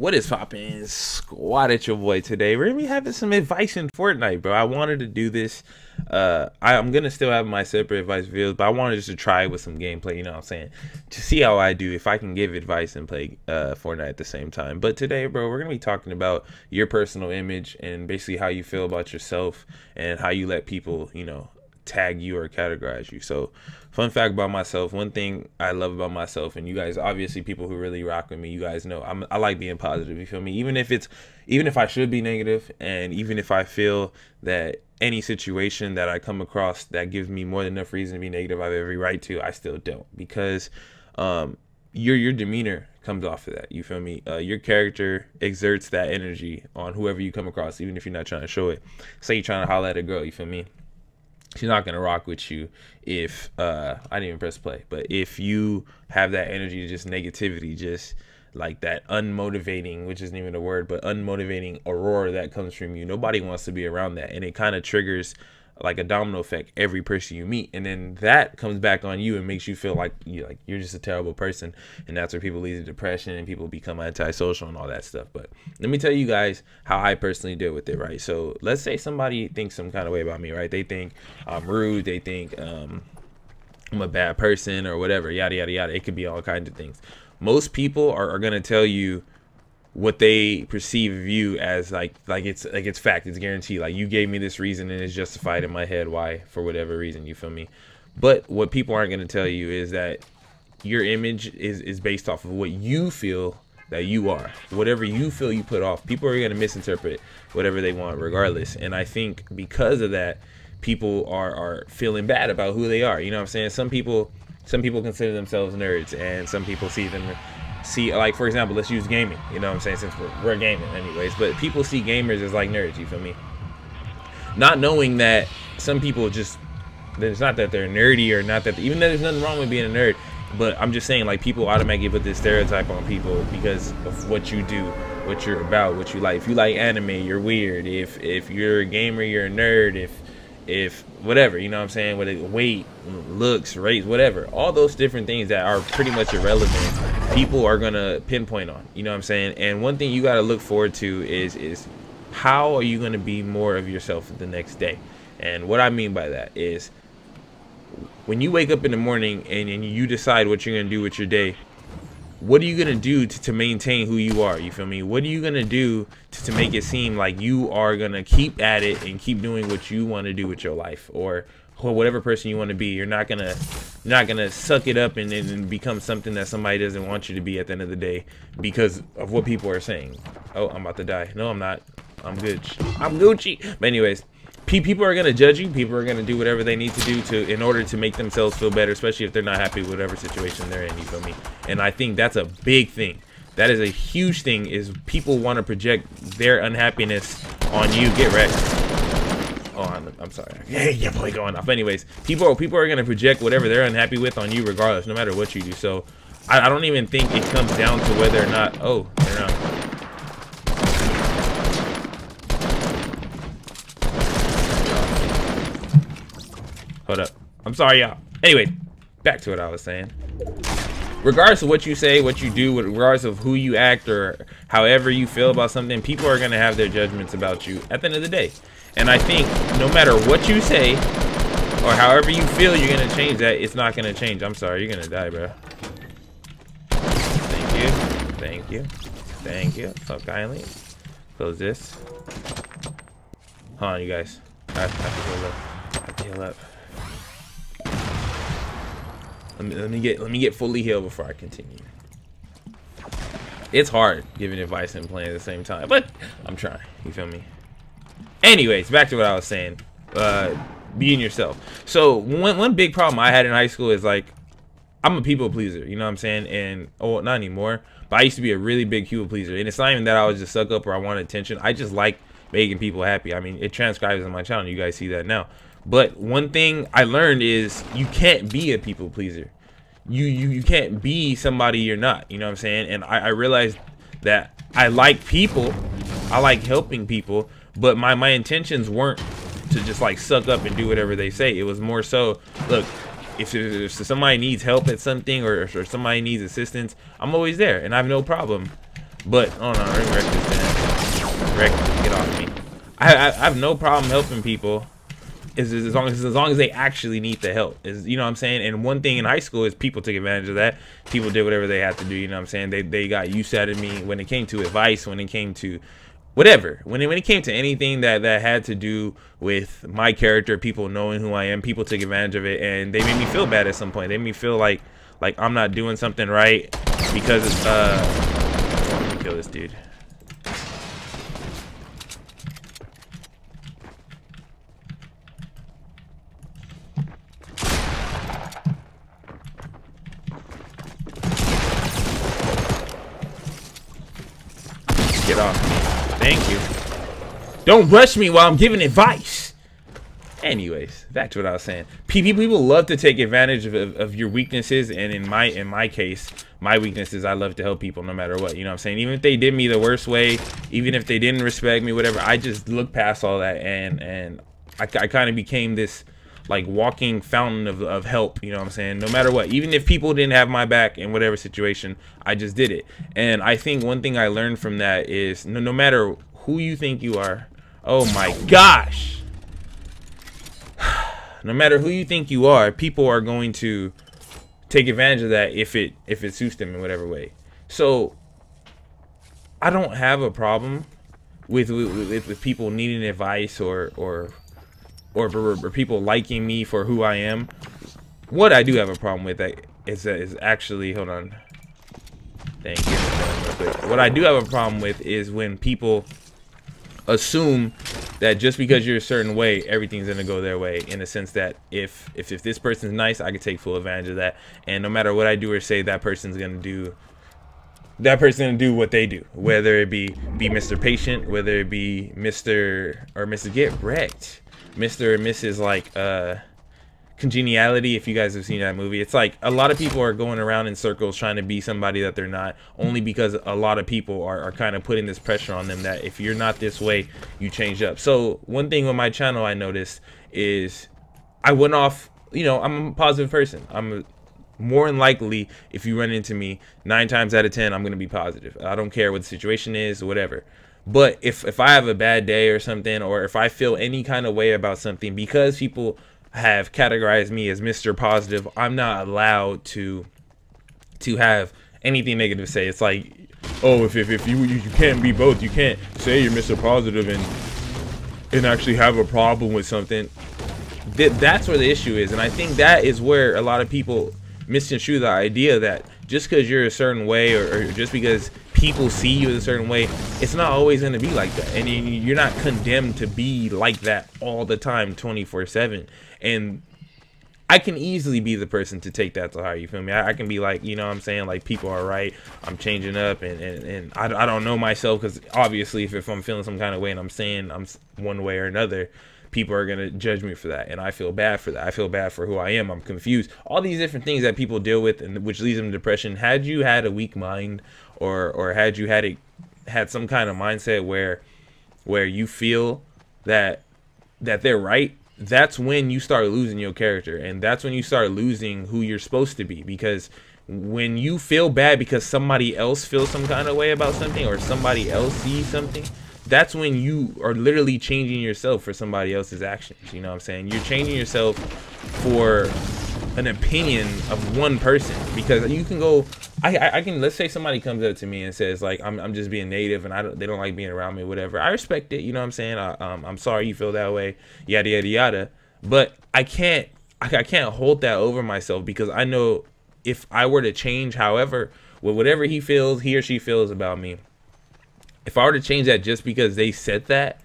What is poppin', squad? It's your boy. Today we're gonna be having some advice in Fortnite, bro. I wanted to do this. I'm gonna still have my separate advice videos, but I wanted just to try it with some gameplay, you know what I'm saying, to see how I do, if I can give advice and play Fortnite at the same time. But today, bro, we're gonna be talking about your personal image and basically how you feel about yourself and how you let people, you know, tag you or categorize you. So fun fact about myself, one thing I love about myself, and you guys, obviously people who really rock with me, you guys know I like being positive, you feel me? Even if I should be negative, and even if I feel that any situation that I come across that gives me more than enough reason to be negative, I have every right to, I still don't, because your demeanor comes off of that, you feel me? Your character exerts that energy on whoever you come across, even if you're not trying to show it. Say you're trying to holler at a girl, you feel me? She's not gonna rock with you if I didn't even press play, but if you have that energy, just negativity, just like that unmotivating, which isn't even a word, but unmotivating aurora that comes from you, nobody wants to be around that, and it kind of triggers like a domino effect every person you meet, and then that comes back on you and makes you feel like you're just a terrible person, and that's where people lead to depression and people become antisocial and all that stuff. But let me tell you guys how I personally deal with it, right? So let's say somebody thinks some kind of way about me, right? They think I'm rude, they think I'm a bad person or whatever, yada yada yada. It could be all kinds of things. Most people are gonna tell you what they perceive of you as like it's fact, it's guaranteed, like you gave me this reason and it's justified in my head why, for whatever reason, you feel me? But what people aren't going to tell you is that your image is based off of what you feel that you are. Whatever you feel you put off, people are going to misinterpret whatever they want regardless. And I think because of that, people are feeling bad about who they are, you know what I'm saying? Some people consider themselves nerds, and some people see, like, for example, let's use gaming, you know what I'm saying, since we're gaming anyways, but people see gamers as like nerds, you feel me? Not knowing that some people just, it's not that they're nerdy, or not that, even though there's nothing wrong with being a nerd, but I'm just saying, like, people automatically put this stereotype on people because of what you do, what you're about, what you like. If you like anime, you're weird. If you're a gamer, you're a nerd. If whatever, you know what I'm saying, with weight, looks, race, whatever, all those different things that are pretty much irrelevant, people are gonna pinpoint on, you know what I'm saying? And one thing you got to look forward to is how are you gonna be more of yourself the next day? And what I mean by that is, when you wake up in the morning and you decide what you're gonna do with your day, what are you gonna do to maintain who you are? You feel me? What are you gonna do to make it seem like you are gonna keep at it and keep doing what you want to do with your life, or whatever person you want to be? You're not gonna suck it up and become something that somebody doesn't want you to be at the end of the day because of what people are saying. Oh, I'm about to die. No, I'm not. I'm good. I'm Gucci. But anyways, people are gonna judge you. People are gonna do whatever they need to do in order to make themselves feel better, especially if they're not happy with whatever situation they're in, you feel me? And I think that's a big thing. That is a huge thing, is people want to project their unhappiness on you. Get wrecked. Oh, I'm sorry. Yeah, boy, going off. Anyways, people are gonna project whatever they're unhappy with on you regardless, no matter what you do. So I don't even think it comes down to whether or not, oh, they're not. Hold up. I'm sorry, y'all. Anyway, back to what I was saying. Regardless of what you say, what you do, regardless of who you act or however you feel about something, people are going to have their judgments about you at the end of the day. And I think no matter what you say or however you feel you're going to change that, it's not going to change. I'm sorry. You're going to die, bro. Thank you. Thank you. Thank you. So kindly. Close this. Hold on, you guys. I have to heal up. I have to heal up. Let me get fully healed before I continue. It's hard giving advice and playing at the same time, but I'm trying. You feel me? Anyways, back to what I was saying. Being yourself. So one big problem I had in high school is, like, I'm a people pleaser. You know what I'm saying? And oh, not anymore. But I used to be a really big people pleaser. And it's not even that I was just suck up or I wanted attention. I just like making people happy. I mean, it transcribes on my channel. You guys see that now. But one thing I learned is you can't be a people pleaser. You can't be somebody you're not, you know what I'm saying? And I realized that I like people, I like helping people, but my intentions weren't to just like suck up and do whatever they say. It was more so, look, if somebody needs help at something, or somebody needs assistance, I'm always there and I have no problem But oh no, wreck this man. Wreck, get off me. I have no problem helping people. Is as long as they actually need the help, is, you know what I'm saying. And one thing in high school is people took advantage of that. People did whatever they had to do, you know what I'm saying. They got used out of me when it came to advice, when it came to whatever, when it came to anything that had to do with my character, people knowing who I am. People took advantage of it, and they made me feel bad at some point. They made me feel like I'm not doing something right because it's let me kill this dude. Get off me. Thank you. Don't rush me while I'm giving advice. Anyways, back to what I was saying. People love to take advantage of your weaknesses, and in my case, my weaknesses, I love to help people no matter what. You know what I'm saying? Even if they did me the worst way, even if they didn't respect me, whatever, I just look past all that, and I kind of became this like walking fountain of help, you know what I'm saying? No matter what, even if people didn't have my back in whatever situation, I just did it. And I think one thing I learned from that is no matter who you think you are, oh my gosh, no matter who you think you are, people are going to take advantage of that if it suits them in whatever way. So I don't have a problem with people needing advice or people liking me for who I am. What I do have a problem with that is actually, hold on. Thank you. What I do have a problem with is when people assume that just because you're a certain way, everything's gonna go their way. In a sense that if this person's nice, I can take full advantage of that, and no matter what I do or say, that person's gonna do what they do, whether it be Mr. Patient, whether it be Mr. or Mrs. Get Wrecked, Mr. or Mrs. like Congeniality. If you guys have seen that movie, it's like a lot of people are going around in circles trying to be somebody that they're not, only because a lot of people are kind of putting this pressure on them that if you're not this way, you change up. So one thing with my channel I noticed is I went off, you know, I'm a positive person. I'm more than likely, if you run into me 9 times out of 10, I'm gonna be positive. I don't care what the situation is or whatever. But if I have a bad day or something, or if I feel any kind of way about something, because people have categorized me as Mr. Positive, I'm not allowed to have anything negative to say. It's like, oh, if you can't be both. You can't say you're Mr. Positive and actually have a problem with something. That's where the issue is, and I think that is where a lot of people misconstrue the idea that just because you're a certain way, or just because people see you as a certain way, it's not always going to be like that, and you're not condemned to be like that all the time, 24/7. And I can easily be the person to take that to heart, you feel me? I can be like, you know what I'm saying, like, people are right, I'm changing up, and I don't know myself, because obviously if I'm feeling some kind of way and I'm saying I'm one way or another, people are going to judge me for that, and I feel bad for that. I feel bad for who I am. I'm confused. All these different things that people deal with, and which leads them to depression. Had you had a weak mind, or had you had some kind of mindset where you feel that they're right, that's when you start losing your character, and that's when you start losing who you're supposed to be. Because when you feel bad because somebody else feels some kind of way about something, or somebody else sees something, that's when you are literally changing yourself for somebody else's actions. You know what I'm saying? You're changing yourself for an opinion of one person, because you can go, I can, let's say somebody comes up to me and says like, I'm just being native and they don't like being around me, whatever. I respect it, you know what I'm saying? I'm sorry you feel that way, yada yada yada. But I can't hold that over myself, because I know if I were to change, however, with whatever he or she feels about me, if I were to change that just because they said that,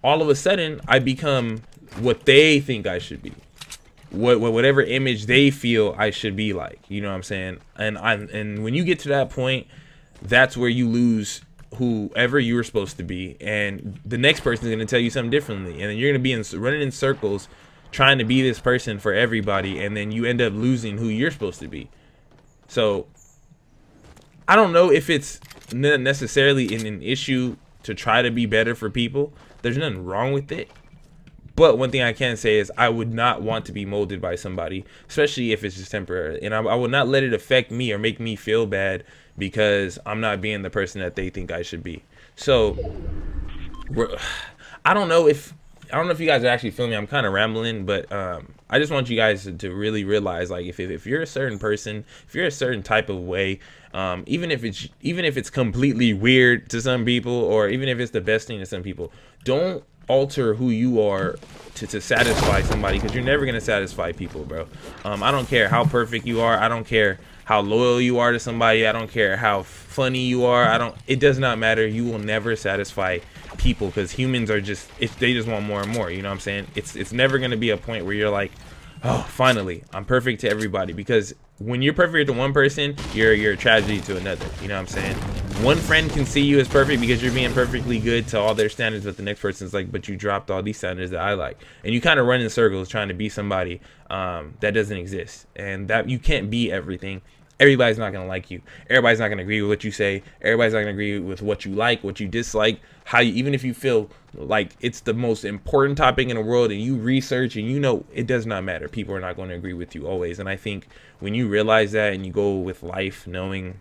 all of a sudden I become what they think I should be, whatever image they feel I should be like, you know what I'm saying? And when you get to that point, that's where you lose whoever you were supposed to be, and the next person is going to tell you something differently, and then you're going to be running in circles trying to be this person for everybody, and then you end up losing who you're supposed to be. So I don't know if it's necessarily an issue to try to be better for people. There's nothing wrong with it, But one thing I can say is I would not want to be molded by somebody, especially if it's just temporary. And I would not let it affect me or make me feel bad because I'm not being the person that they think I should be. So I don't know if you guys are actually feeling me. I'm kind of rambling, but I just want you guys to really realize, like, if you're a certain person, if you're a certain type of way, even if it's completely weird to some people, or even if it's the best thing to some people, don't alter who you are to satisfy somebody, because you're never gonna satisfy people, bro. I don't care how perfect you are. I don't care how loyal you are to somebody. I don't care how funny you are. It does not matter. You will never satisfy people, because humans are just, they just want more and more. You know what I'm saying? It's never gonna be a point where you're like, oh, finally I'm perfect to everybody, because when you're perfect to one person, you're a tragedy to another. You know what I'm saying? One friend can see you as perfect because you're being perfectly good to all their standards, but the next person's like, but you dropped all these standards that I like. And you kind of run in circles trying to be somebody that doesn't exist, and that you can't be everything. Everybody's not gonna like you. Everybody's not gonna agree with what you say. Everybody's not gonna agree with what you like, what you dislike, how you, even if you feel like it's the most important topic in the world and you research and you know, it does not matter. People are not going to agree with you always. And I think when you realize that and you go with life knowing,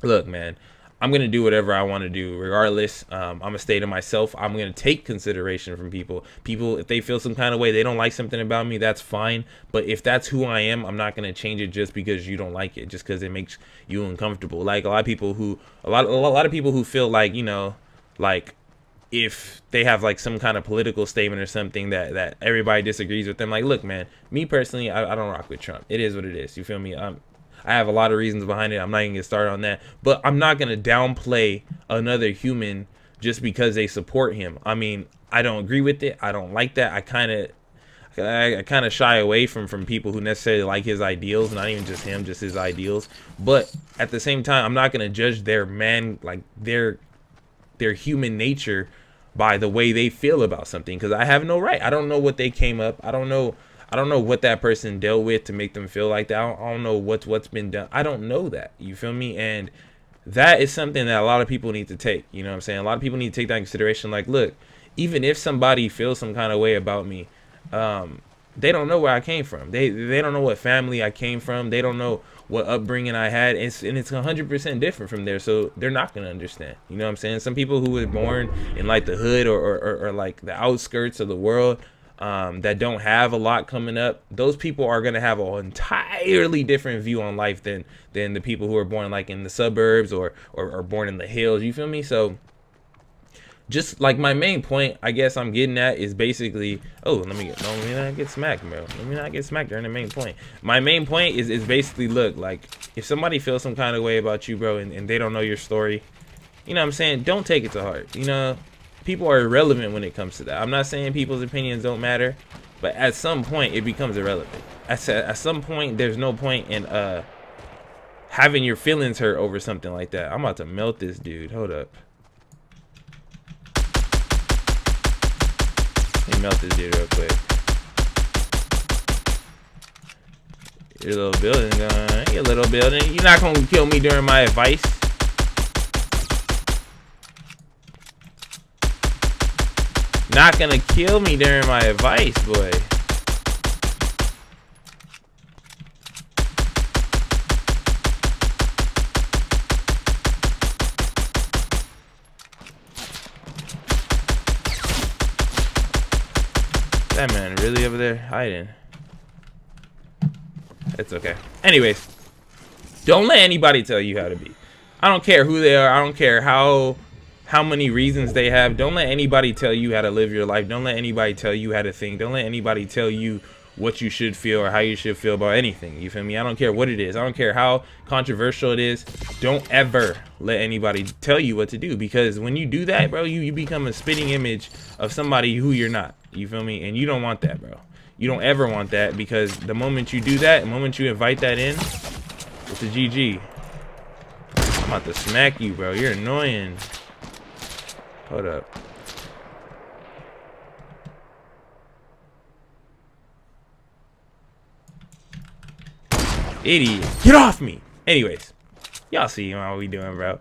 look, man, I'm going to do whatever I want to do regardless. I'm going to stay to myself. I'm going to take consideration from people. If they feel some kind of way, they don't like something about me, that's fine. But if that's who I am, I'm not going to change it just because you don't like it, just because it makes you uncomfortable. Like a lot of people who feel like, you know, like if they have like some kind of political statement or something that everybody disagrees with them, like, look, man, me personally, I don't rock with Trump. It is what it is. You feel me? I have a lot of reasons behind it. I'm not even gonna get started on that, but I'm not gonna downplay another human just because they support him. I mean, I don't agree with it. I don't like that. I kind of shy away from people who necessarily like his ideals, not even just him, just his ideals. But at the same time, I'm not gonna judge their human nature by the way they feel about something, because I have no right. I don't know what they came up. I don't know what that person dealt with to make them feel like that. I don't know what's been done. I don't know that. You feel me? And that is something that a lot of people need to take. You know what I'm saying? A lot of people need to take that in consideration. Like, look, even if somebody feels some kind of way about me, they don't know where I came from. They don't know what family I came from. They don't know what upbringing I had, and it's 100% different from there, so they're not gonna understand. You know what I'm saying? Some people who were born in like the hood or like the outskirts of the world, that don't have a lot coming up, those people are gonna have an entirely different view on life than the people who are born like in the suburbs or born in the hills. You feel me? So just like my main point, I guess I'm getting at is basically, let me not get smacked, bro. Let me not get smacked during the main point. My main point is basically, look, like if somebody feels some kind of way about you, bro, and they don't know your story, you know what I'm saying? Don't take it to heart. You know, people are irrelevant when it comes to that. I'm not saying people's opinions don't matter, but at some point it becomes irrelevant. At some point, there's no point in having your feelings hurt over something like that. I'm about to melt this dude. Hold up. Let me melt this dude real quick. Your little building going on. Your little building. You're not gonna kill me during my advice. Not gonna kill me during my advice, boy. That man really over there hiding. It's okay. Anyways, don't let anybody tell you how to be. I don't care who they are. I don't care how many reasons they have. Don't let anybody tell you how to live your life. Don't let anybody tell you how to think. Don't let anybody tell you what you should feel or how you should feel about anything. You feel me? I don't care what it is. I don't care how controversial it is. Don't ever let anybody tell you what to do, because when you do that, bro, you become a spitting image of somebody who you're not. You feel me? And you don't want that, bro. You don't ever want that, because the moment you do that, the moment you invite that in, it's a GG. I'm about to smack you, bro. You're annoying. Hold up. Idiot. Get off me. Anyways, y'all see how we doing, bro.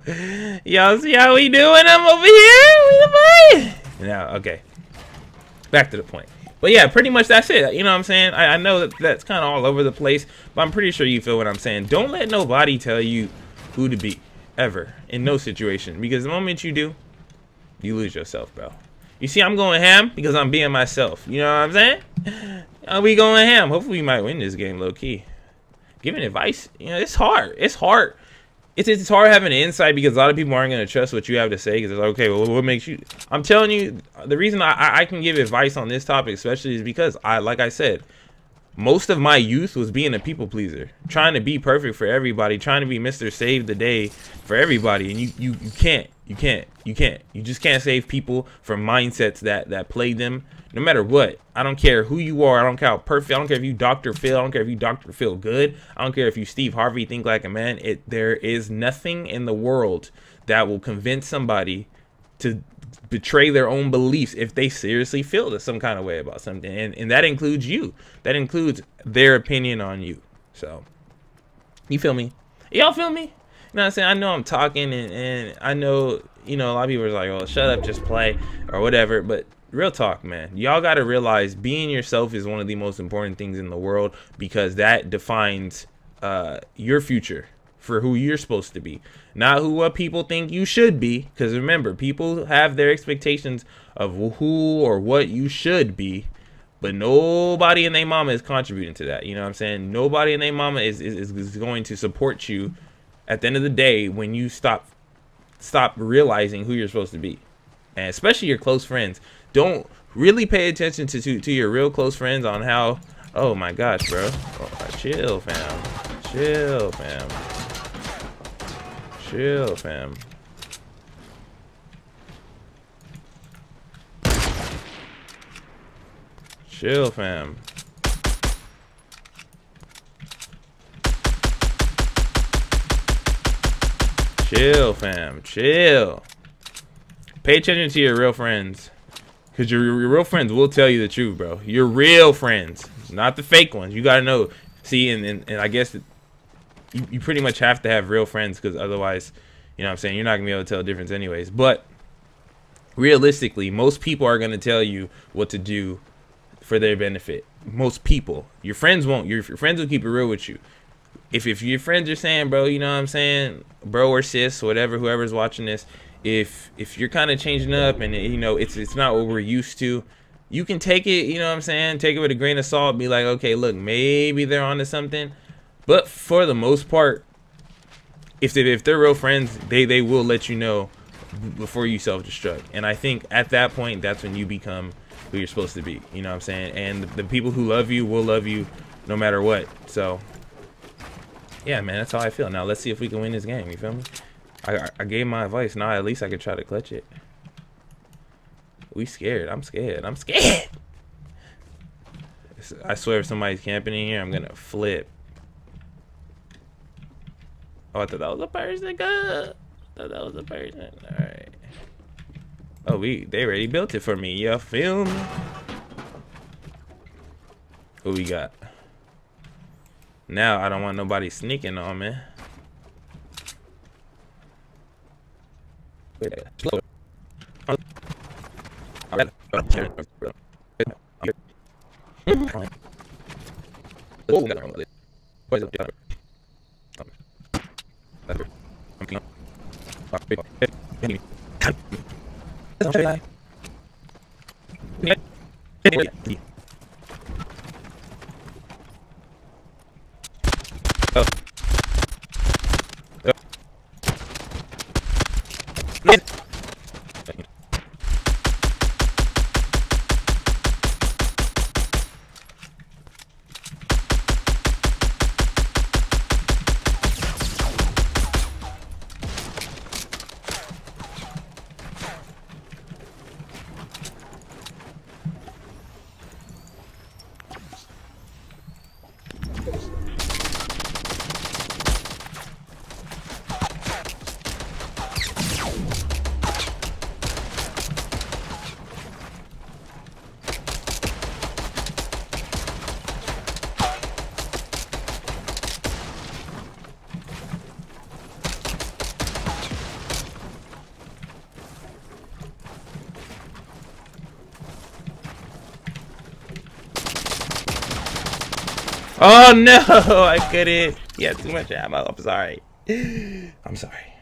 Y'all see how we doing? I'm over here. Now, okay. Back to the point. But yeah, pretty much that's it. You know what I'm saying? I know that that's kind of all over the place, but I'm pretty sure you feel what I'm saying. Don't let nobody tell you who to be, ever, in no situation. Because the moment you do, you lose yourself, bro. You see, I'm going ham because I'm being myself. You know what I'm saying? We going ham. Hopefully we might win this game, low-key. Giving advice, you know, it's hard. It's hard. It's hard having an insight because a lot of people aren't going to trust what you have to say because it's like, okay, well, what makes you... I'm telling you, the reason I can give advice on this topic especially is because, like I said, most of my youth was being a people pleaser, trying to be perfect for everybody, trying to be Mr. Save the Day for everybody, and you can't. You just can't save people from mindsets that play them no matter what. I don't care who you are. I don't care how perfect. I don't care if you Dr. Phil. I don't care if you Dr. Phil good. I don't care if you Steve Harvey think like a man. There is nothing in the world that will convince somebody to betray their own beliefs if they seriously feel some kind of way about something, and that includes you. That includes their opinion on you. So, you feel me? Y'all feel me? You know what I'm saying? I know I'm talking, and I know, you know, a lot of people are like, oh, shut up, just play, or whatever, but real talk, man. Y'all got to realize being yourself is one of the most important things in the world because that defines your future for who you're supposed to be, not what people think you should be, because remember, people have their expectations of who or what you should be, but nobody in their mama is contributing to that. You know what I'm saying? Nobody in their mama is going to support you at the end of the day when you stop realizing who you're supposed to be. And especially your close friends. Don't really pay attention to your real close friends on how, oh my gosh, bro. Oh, chill, fam. Chill, fam. Chill, fam. Chill, fam. Chill, fam. Chill. Pay attention to your real friends. Because your real friends will tell you the truth, bro. Your real friends. Not the fake ones. You got to know. See, and I guess you pretty much have to have real friends because otherwise, you know what I'm saying, you're not going to be able to tell the difference anyways. But realistically, most people are going to tell you what to do for their benefit. Most people. Your friends won't. Your friends will keep it real with you. If your friends are saying, bro, you know what I'm saying, bro or sis, whatever, whoever's watching this, if you're kind of changing up and, you know, it's not what we're used to, you can take it, you know what I'm saying, take it with a grain of salt, be like, okay, look, maybe they're onto something. But for the most part, if they're real friends, they will let you know before you self-destruct. And I think at that point, that's when you become who you're supposed to be, you know what I'm saying? And the people who love you will love you no matter what. So yeah, man, that's how I feel. Now let's see if we can win this game. You feel me? I gave my advice. Now at least I could try to clutch it. We scared. I'm scared. I'm scared. I swear if somebody's camping in here, I'm gonna flip. Oh, I thought that was a person. Good. I thought that was a person. All right. Oh, they already built it for me. You feel me? What we got? Now I don't want nobody sneaking on me. Oh no, I couldn't. He had too much ammo. I'm sorry. I'm sorry.